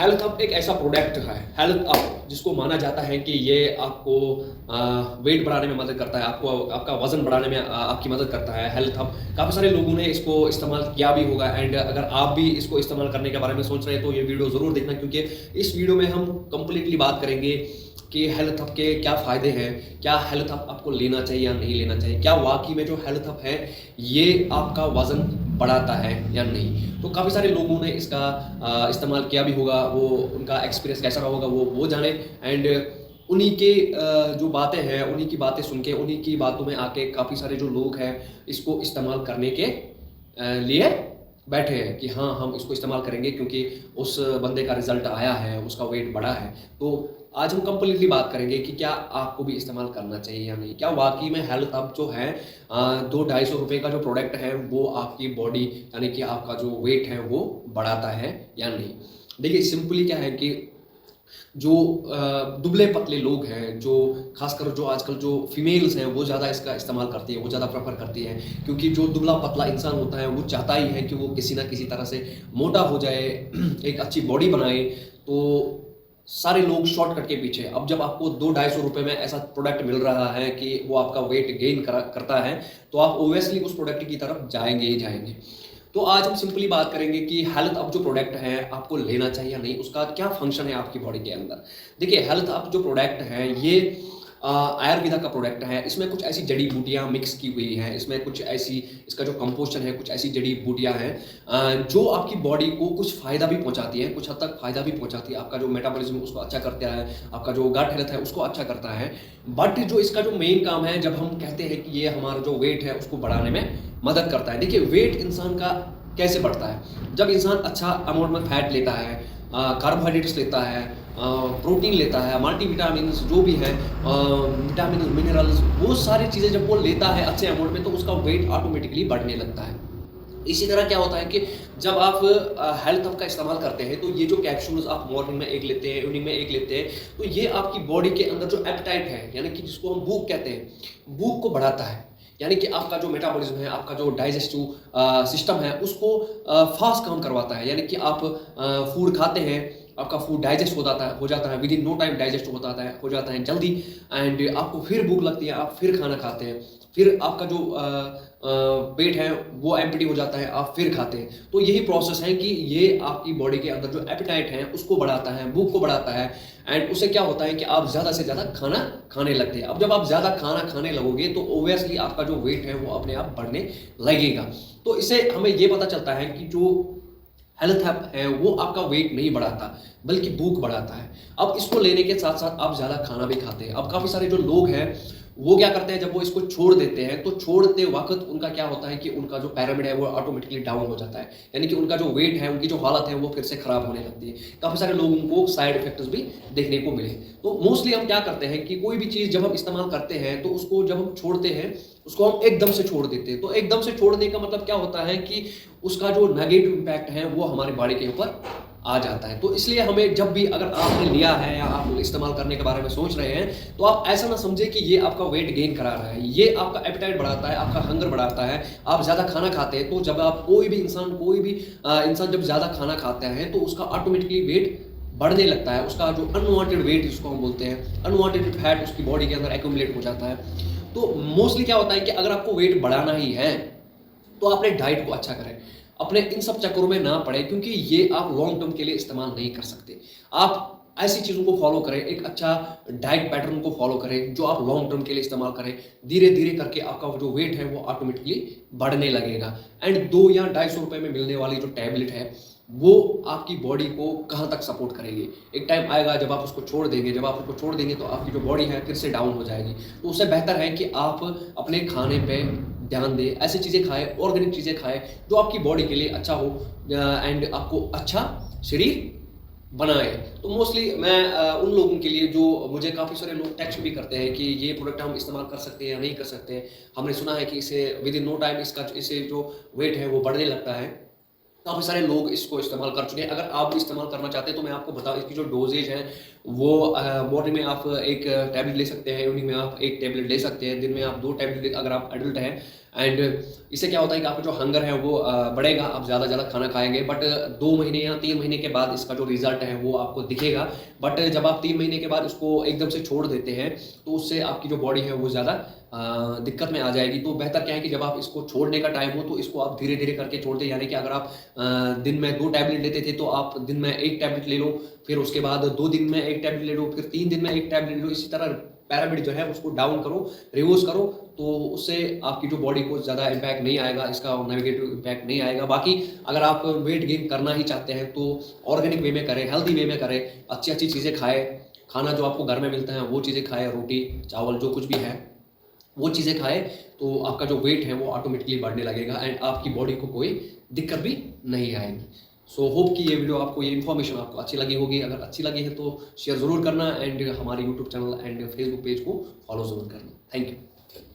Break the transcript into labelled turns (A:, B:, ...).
A: Health up एक ऐसा product है, हेल्थ अप, जिसको माना जाता है कि ये आपको वेट बढ़ाने में मदद करता है, आपको आपका वजन बढ़ाने में आपकी मदद करता है। हेल्थ अप काफ़ी सारे लोगों ने इसको इस्तेमाल किया भी होगा, एंड अगर आप भी इसको इस्तेमाल करने के बारे में सोच रहे हैं तो ये वीडियो ज़रूर देखना, क्योंकि इस वीडियो में हम कंप्लीटली बात करेंगे कि हेल्थ अप के क्या फ़ायदे हैं, क्या हेल्थ अप आपको लेना चाहिए या नहीं लेना चाहिए, क्या वाकई में जो हेल्थ अप है ये आपका वज़न बढ़ाता है या नहीं। तो काफ़ी सारे लोगों ने इसका इस्तेमाल किया भी होगा, वो उनका एक्सपीरियंस कैसा रहा होगा वो जाने, एंड उन्हीं के जो बातें हैं, उन्हीं की बातें सुन के, उन्हीं की बातों में आके काफ़ी सारे जो लोग हैं इसको इस्तेमाल करने के लिए बैठे हैं कि हाँ, हम इसको इस्तेमाल करेंगे क्योंकि उस बंदे का रिजल्ट आया है, उसका वेट बढ़ा है। तो आज हम कंप्लीटली बात करेंगे कि क्या आपको भी इस्तेमाल करना चाहिए या नहीं, क्या वाकई में हेल्थ अप जो है 200-250 रुपये का जो प्रोडक्ट है वो आपकी बॉडी यानी कि आपका जो वेट है वो बढ़ाता है या नहीं। देखिए सिंपली क्या है कि जो दुबले पतले लोग हैं, जो खासकर जो आजकल जो फीमेल्स हैं वो ज़्यादा इसका इस्तेमाल करती है, वो ज़्यादा प्रेफर करती है, क्योंकि जो दुबला पतला इंसान होता है वो चाहता ही है कि वो किसी ना किसी तरह से मोटा हो जाए, एक अच्छी बॉडी बनाए। तो सारे लोग शॉर्टकट के पीछे। अब जब आपको 200-250 रुपये में ऐसा प्रोडक्ट मिल रहा है कि वो आपका वेट गेन करता है, तो आप ओबियसली उस प्रोडक्ट की तरफ जाएंगे ही जाएंगे। तो आज हम सिंपली बात करेंगे कि हेल्थ अप जो प्रोडक्ट है आपको लेना चाहिए या नहीं, उसका क्या फंक्शन है आपकी बॉडी के अंदर। देखिए हेल्थ अप जो प्रोडक्ट है ये आयुर्वेदा का प्रोडक्ट है। इसमें कुछ ऐसी जड़ी बूटियाँ मिक्स की हुई हैं, इसमें कुछ ऐसी, इसका जो कंपोजिशन है, कुछ ऐसी जड़ी बूटियाँ हैं जो आपकी बॉडी को कुछ फ़ायदा भी पहुँचाती है, कुछ हद तक फ़ायदा भी पहुँचाती है। आपका जो मेटाबॉलिज्म उसको अच्छा करता है, आपका जो गट हेल्थ है उसको अच्छा करता है। बट जो इसका जो मेन काम है, जब हम कहते हैं कि ये हमारा जो वेट है उसको बढ़ाने में मदद करता है। देखिए वेट इंसान का कैसे बढ़ता है, जब इंसान अच्छा अमाउंट में फैट लेता है, कार्बोहाइड्रेट्स लेता है, प्रोटीन लेता है, मल्टीविटामिन जो भी है, विटामिन मिनरल्स, वो सारी चीज़ें जब वो लेता है अच्छे अमाउंट में तो उसका वेट ऑटोमेटिकली बढ़ने लगता है। इसी तरह क्या होता है कि जब आप हेल्थ अप का इस्तेमाल करते हैं तो ये जो कैप्सूल्स आप मॉर्निंग में एक लेते हैं, इवनिंग में एक लेते हैं, तो ये आपकी बॉडी के अंदर जो एपेटाइट है, यानी कि जिसको हम भूख कहते हैं, भूख को बढ़ाता है। यानी कि आपका जो मेटाबॉलिज्म है, आपका जो डाइजेस्टिव सिस्टम है उसको फास्ट काम करवाता है। यानी कि आप फूड खाते हैं, आपका फूड डाइजेस्ट हो जाता है within no time, digest हो जाता है जल्दी, एंड आपको फिर भूख लगती है, आप फिर खाना खाते हैं, फिर आपका जो पेट है वो एम्प्टी हो जाता है, आप फिर खाते हैं। तो यही प्रोसेस है कि ये आपकी बॉडी के अंदर जो एपेटाइट है उसको बढ़ाता है, भूख को बढ़ाता है, एंड उससे क्या होता है कि आप ज़्यादा से ज़्यादा खाना खाने लगते हैं। अब जब आप ज़्यादा खाना खाने लगोगे तो ओबियसली आपका जो वेट है वो अपने आप बढ़ने लगेगा। तो इससे हमें ये पता चलता है कि जो हेल्थ अप है वो आपका वेट नहीं बढ़ाता बल्कि भूख बढ़ाता है। अब इसको लेने के साथ साथ आप ज़्यादा खाना भी खाते हैं। अब काफ़ी सारे जो लोग हैं वो क्या करते हैं, जब वो इसको छोड़ देते हैं तो छोड़ते वक्त उनका क्या होता है कि उनका जो पैरामिड है वो ऑटोमेटिकली डाउन हो जाता है, यानी कि उनका जो वेट है, उनकी जो हालत है वो फिर से खराब होने लगती है। काफ़ी सारे लोगों को साइड इफेक्ट्स भी देखने को मिले। तो मोस्टली हम क्या करते हैं कि कोई भी चीज़ जब हम इस्तेमाल करते हैं तो उसको जब हम छोड़ते हैं उसको हम एकदम से छोड़ देते हैं। तो एकदम से छोड़ने का मतलब क्या होता है कि उसका जो नेगेटिव इम्पैक्ट है वो हमारी बॉडी के ऊपर आ जाता है। तो इसलिए हमें जब भी, अगर आपने लिया है या आप इस्तेमाल करने के बारे में सोच रहे हैं, तो आप ऐसा ना समझें कि ये आपका वेट गेन करा रहा है। ये आपका एपेटाइट बढ़ाता है, आपका हंगर बढ़ाता है। आप ज़्यादा खाना खाते हैं तो जब आप कोई भी इंसान जब ज़्यादा खाना खाता है तो उसका ऑटोमेटिकली वेट बढ़ने लगता है। उसका जो अनवांटेड वेट जिसको हम बोलते हैं, अनवांटेड फैट उसकी बॉडी के अंदर एक्यूमुलेट हो जाता है। तो मोस्टली क्या होता है कि अगर आपको वेट बढ़ाना ही है तो अपने डाइट को अच्छा करें, अपने इन सब चक्करों में ना पड़े, क्योंकि ये आप लॉन्ग टर्म के लिए इस्तेमाल नहीं कर सकते। आप ऐसी चीज़ों को फॉलो करें, एक अच्छा डाइट पैटर्न को फॉलो करें जो आप लॉन्ग टर्म के लिए इस्तेमाल करें। धीरे धीरे करके आपका जो वेट है वो ऑटोमेटिकली बढ़ने लगेगा। एंड 2 या 250 रुपये में मिलने वाली जो टैबलेट है वो आपकी बॉडी को कहाँ तक सपोर्ट करेगी। एक टाइम आएगा जब आप उसको छोड़ देंगे, तो आपकी जो बॉडी है फिर से डाउन हो जाएगी। तो उससे बेहतर है कि आप अपने खाने पे ध्यान दें, ऐसी चीज़ें खाएं, ऑर्गेनिक चीज़ें खाएं जो आपकी बॉडी के लिए अच्छा हो एंड आपको अच्छा शरीर बनाए। तो मोस्टली मैं उन लोगों के लिए, जो मुझे काफ़ी सारे लोग टेक्स्ट भी करते हैं कि ये प्रोडक्ट हम इस्तेमाल कर सकते हैं या नहीं कर सकते, हमने सुना है कि इसे विद इन नो टाइम इससे जो वेट है वो बढ़ने लगता है, काफ़ी सारे लोग इसको इस्तेमाल कर चुके हैं। अगर आप भी इस्तेमाल करना चाहते हैं तो मैं आपको बताऊँ इसकी जो डोजेज है वो मॉर्निंग में आप एक टैबलेट ले सकते हैं, इवनिंग में आप एक टैबलेट ले सकते हैं, दिन में आप 2 टैबलेट अगर आप एडल्ट हैं। एंड इससे क्या होता है कि आपका जो हंगर है वो बढ़ेगा, आप ज़्यादा खाना खाएँगे। बट 2 महीने या 3 महीने के बाद इसका जो रिज़ल्ट है वो आपको दिखेगा। बट जब आप 3 महीने के बाद इसको एकदम से छोड़ देते हैं तो उससे आपकी जो बॉडी है वो ज़्यादा दिक्कत में आ जाएगी। तो बेहतर क्या है कि जब आप इसको छोड़ने का टाइम हो तो इसको आप धीरे-धीरे करके छोड़ दें। यानी कि अगर आप दिन में 2 टैबलेट लेते थे तो आप दिन में 1 टैबलेट ले लो, फिर उसके बाद 2 दिन में 1 टैबलेट ले लो, फिर 3 दिन में 1 टैबलेट ले लो। इसी तरह पैरामीटर जो है उसको डाउन करो, रिवर्स करो, तो उससे आपकी जो बॉडी को ज़्यादा इम्पैक्ट नहीं आएगा, इसका नेगेटिव इम्पैक्ट नहीं आएगा। बाकी अगर आप वेट गेन करना ही चाहते हैं तो ऑर्गेनिक वे में करें, हेल्दी वे में करें, अच्छी-अच्छी चीज़ें खाएँ, खाना जो आपको घर में मिलता है वो चीज़ें खाएँ, रोटी, चावल जो कुछ भी है वो चीज़ें खाएँ, तो आपका जो वेट है वो ऑटोमेटिकली बढ़ने लगेगा एंड आपकी बॉडी को कोई दिक्कत भी नहीं आएगी। सो होप कि ये वीडियो आपको, ये इन्फॉर्मेशन आपको अच्छी लगी होगी। अगर अच्छी लगी है तो शेयर ज़रूर करना एंड हमारे YouTube channel and Facebook page को फॉलो ज़रूर करना। Thank you.